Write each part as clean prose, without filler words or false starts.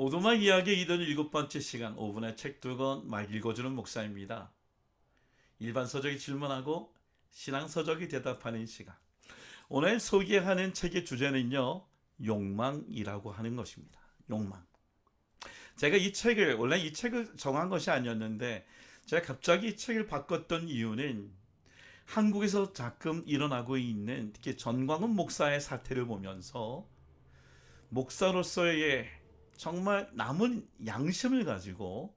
오두막 이야기 이던 7번째 시간 5분의 책 두 권 막 읽어주는 목사입니다. 일반 서적이 질문하고 신앙 서적이 대답하는 시간. 오늘 소개하는 책의 주제는요, 욕망이라고 하는 것입니다. 욕망. 제가 원래 이 책을 정한 것이 아니었는데 제가 갑자기 이 책을 바꿨던 이유는 한국에서 가끔 일어나고 있는 특히 전광훈 목사의 사태를 보면서 목사로서의 정말 남은 양심을 가지고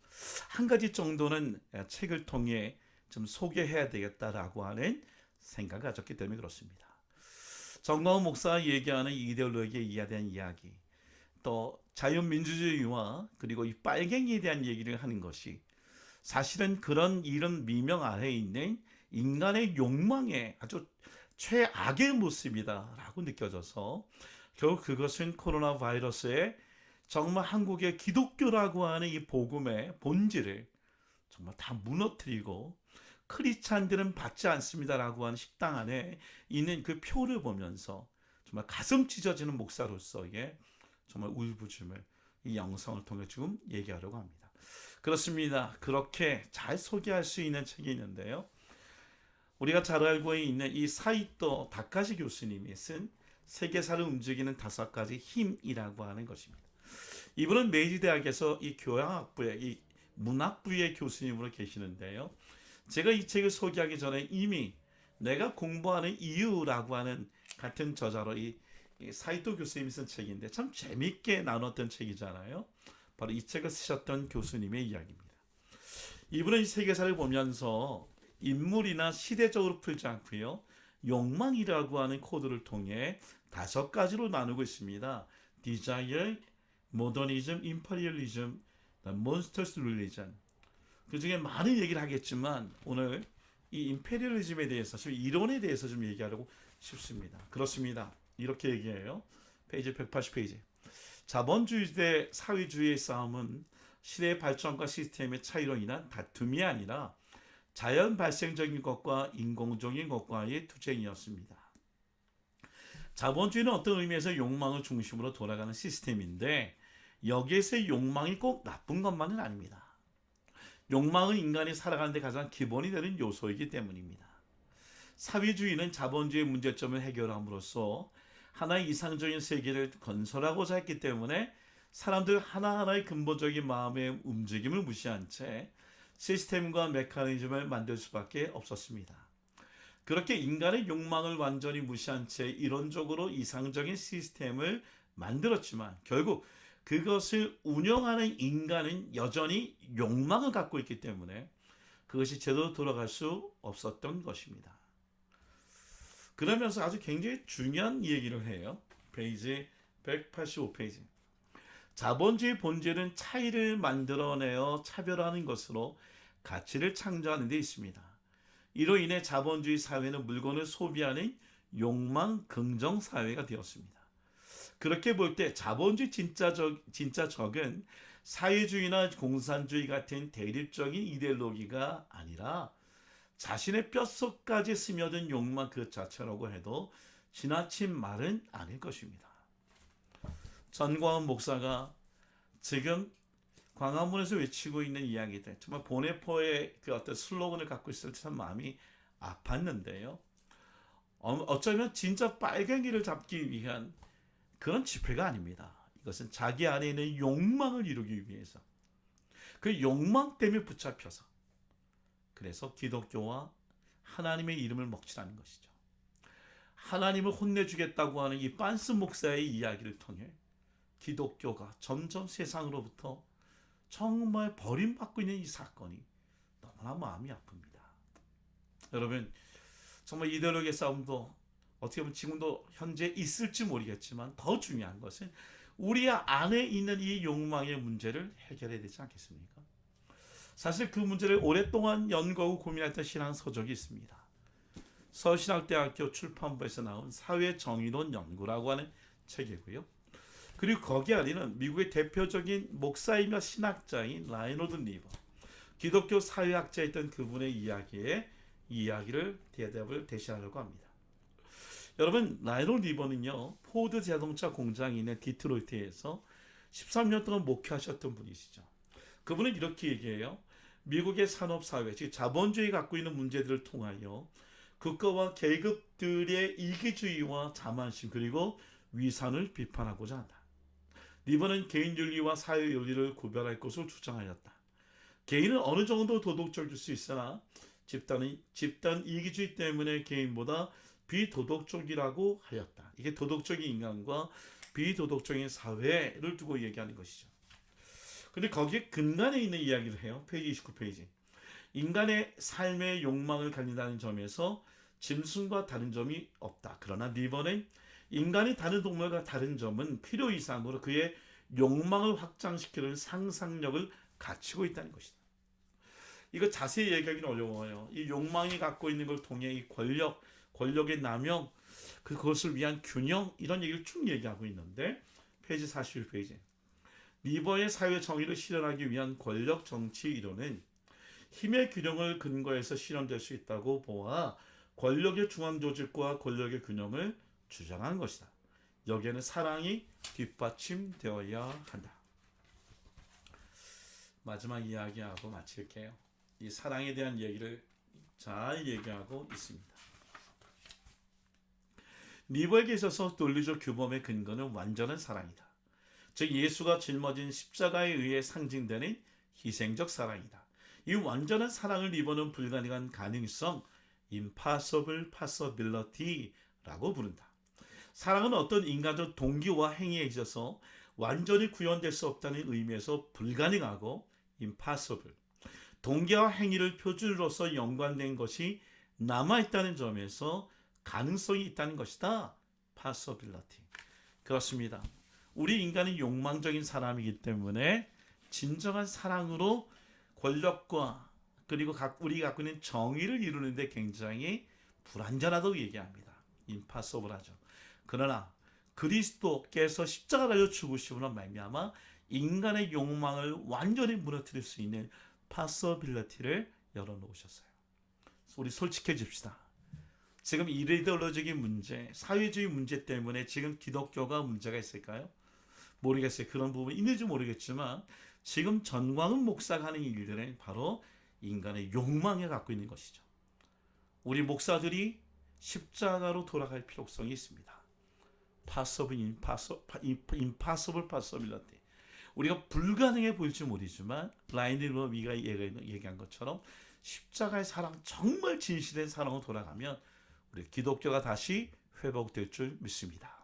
한 가지 정도는 책을 통해 좀 소개해야 되겠다라고 하는 생각을 가졌기 때문에 그렇습니다. 정광훈 목사가 얘기하는 이데올로기에 대한 이야기, 또 자유민주주의와 그리고 이 빨갱이에 대한 얘기를 하는 것이 사실은 그런 이런 미명 아래에 있는 인간의 욕망의 아주 최악의 모습이다라고 느껴져서 결국 그것은 코로나 바이러스의 정말 한국의 기독교라고 하는 이 복음의 본질을 정말 다 무너뜨리고 크리스찬들은 받지 않습니다라고 하는 식당 안에 있는 그 표를 보면서 정말 가슴 찢어지는 목사로서의 정말 울부짖음을 이 영상을 통해 지금 얘기하려고 합니다. 그렇습니다. 그렇게 잘 소개할 수 있는 책이 있는데요. 우리가 잘 알고 있는 이 사이토 다카시 교수님이 쓴 세계사를 움직이는 5가지 힘이라고 하는 것입니다. 이분은 메이지 대학에서 이 교양학부의 이 문학부의 교수님으로 계시는데요. 제가 이 책을 소개하기 전에 이미 내가 공부하는 이유라고 하는 같은 저자로 이 사이토 교수님이 쓴 책인데 참 재밌게 나눴던 책이잖아요. 바로 이 책을 쓰셨던 교수님의 이야기입니다. 이분은 이 세계사를 보면서 인물이나 시대적으로 풀지 않고요. 욕망이라고 하는 코드를 통해 5가지로 나누고 있습니다. Desire, Modernism, Imperialism, Monstrous Religion. 그 중에 많은 얘기를 하겠지만 오늘 이 임페리얼리즘에 대해서, 이론에 대해서 좀 얘기하려고 싶습니다. 그렇습니다. 이렇게 얘기해요. 페이지 180페이지. 자본주의 대 사회주의의 싸움은 시대의 발전과 시스템의 차이로 인한 다툼이 아니라 자연 발생적인 것과 인공적인 것과의 투쟁이었습니다. 자본주의는 어떤 의미에서 욕망을 중심으로 돌아가는 시스템인데 여기에서의 욕망이 꼭 나쁜 것만은 아닙니다. 욕망은 인간이 살아가는 데 가장 기본이 되는 요소이기 때문입니다. 사회주의는 자본주의의 문제점을 해결함으로써 하나의 이상적인 세계를 건설하고자 했기 때문에 사람들 하나하나의 근본적인 마음의 움직임을 무시한 채 시스템과 메커니즘을 만들 수밖에 없었습니다. 그렇게 인간의 욕망을 완전히 무시한 채 이론적으로 이상적인 시스템을 만들었지만 결국 그것을 운영하는 인간은 여전히 욕망을 갖고 있기 때문에 그것이 제대로 돌아갈 수 없었던 것입니다. 그러면서 아주 굉장히 중요한 얘기를 해요. 페이지 185페이지. 자본주의 본질은 차이를 만들어내어 차별화하는 것으로 가치를 창조하는 데 있습니다. 이로 인해 자본주의 사회는 물건을 소비하는 욕망 긍정 사회가 되었습니다. 그렇게 볼 때 자본주의 진짜 적은 사회주의나 공산주의 같은 대립적인 이데올로기가 아니라 자신의 뼛속까지 스며든 욕망 그 자체라고 해도 지나친 말은 아닐 것입니다. 전광훈 목사가 지금 광화문에서 외치고 있는 이야기들, 정말 보네포의 그 어떤 슬로건을 갖고 있을 때 참 마음이 아팠는데요. 어쩌면 진짜 빨갱이를 잡기 위한 그런 집회가 아닙니다. 이것은 자기 안에 있는 욕망을 이루기 위해서 그 욕망 때문에 붙잡혀서 그래서 기독교와 하나님의 이름을 먹칠하는 것이죠. 하나님을 혼내주겠다고 하는 이 빤스 목사의 이야기를 통해 기독교가 점점 세상으로부터 정말 버림받고 있는 이 사건이 너무나 마음이 아픕니다. 여러분, 정말 이데올로기의 싸움도 어떻게 보면 지금도 현재 있을지 모르겠지만 더 중요한 것은 우리 안에 있는 이 욕망의 문제를 해결해야 되지 않겠습니까? 사실 그 문제를 오랫동안 연구하고 고민했던 신앙 서적이 있습니다. 서울신학대학교 출판부에서 나온 사회정의론 연구라고 하는 책이고요. 그리고 거기 안에는 미국의 대표적인 목사이며 신학자인 라이노드 리버, 기독교 사회학자였던 그분의 이야기를 대답을 대시하려고 합니다. 여러분, 라이노드 리버는요, 포드 자동차 공장이 있는 디트로이트에서 13년 동안 목회하셨던 분이시죠. 그분은 이렇게 얘기해요. 미국의 산업사회, 즉 자본주의 갖고 있는 문제들을 통하여 국가와 계급들의 이기주의와 자만심 그리고 위선을 비판하고자 한다. 리버는 개인윤리와 사회윤리를 구별할 것을 주장하였다. 개인은 어느 정도 도덕적일 수 있으나 집단 이기주의 때문에 개인보다 비도덕적이라고 하였다. 이게 도덕적인 인간과 비도덕적인 사회를 두고 얘기하는 것이죠. 근데 거기에 근간에 있는 이야기를 해요. 페이지 29페이지. 인간의 삶의 욕망을 가진다는 점에서 짐승과 다른 점이 없다. 그러나 리버는 인간이 다른 동물과 다른 점은 필요 이상으로 그의 욕망을 확장시키는 상상력을 갖추고 있다는 것이다. 이거 자세히 얘기하기는 어려워요. 이 욕망이 갖고 있는 걸 통해 이 권력의 남용, 그것을 위한 균형 이런 얘기를 쭉 얘기하고 있는데 페이지 41페이지. 리버의 사회 정의를 실현하기 위한 권력 정치 이론은 힘의 균형을 근거해서 실현될 수 있다고 보아 권력의 중앙 조직과 권력의 균형을 주장하는 것이다. 여기에는 사랑이 뒷받침되어야 한다. 마지막 이야기하고 마칠게요. 이 사랑에 대한 얘기를 잘 얘기하고 있습니다. 리버에게 있어서 논리적 규범의 근거는 완전한 사랑이다. 즉 예수가 짊어진 십자가에 의해 상징되는 희생적 사랑이다. 이 완전한 사랑을 리버는 불가능한 가능성, impossible possibility라고 부른다. 사랑은 어떤 인간적 동기와 행위에 있어서 완전히 구현될 수 없다는 의미에서 불가능하고 impossible, 동기와 행위를 표준으로서 연관된 것이 남아있다는 점에서 가능성이 있다는 것이다. possibility. 그렇습니다. 우리 인간은 욕망적인 사람이기 때문에 진정한 사랑으로 권력과 그리고 우리가 갖고 있는 정의를 이루는데 굉장히 불완전하다고 얘기합니다. impossible하죠. 그러나 그리스도께서 십자가 달려 죽으심으로 말미암아 인간의 욕망을 완전히 무너뜨릴 수 있는 possibility를 열어놓으셨어요. 우리 솔직해집시다. 지금 이데올로적인 문제, 사회주의 문제 때문에 지금 기독교가 문제가 있을까요? 모르겠어요. 그런 부분이 있는지 모르겠지만 지금 전광훈 목사가 하는 일들은 바로 인간의 욕망에 갖고 있는 것이죠. 우리 목사들이 십자가로 돌아갈 필요성이 있습니다. impossible possibility. 우리가 불가능해 보일지 모르지만 블라인드 러비가 얘기한 것처럼 십자가의 사랑, 정말 진실된 사랑으로 돌아가면 우리 기독교가 다시 회복될 줄 믿습니다.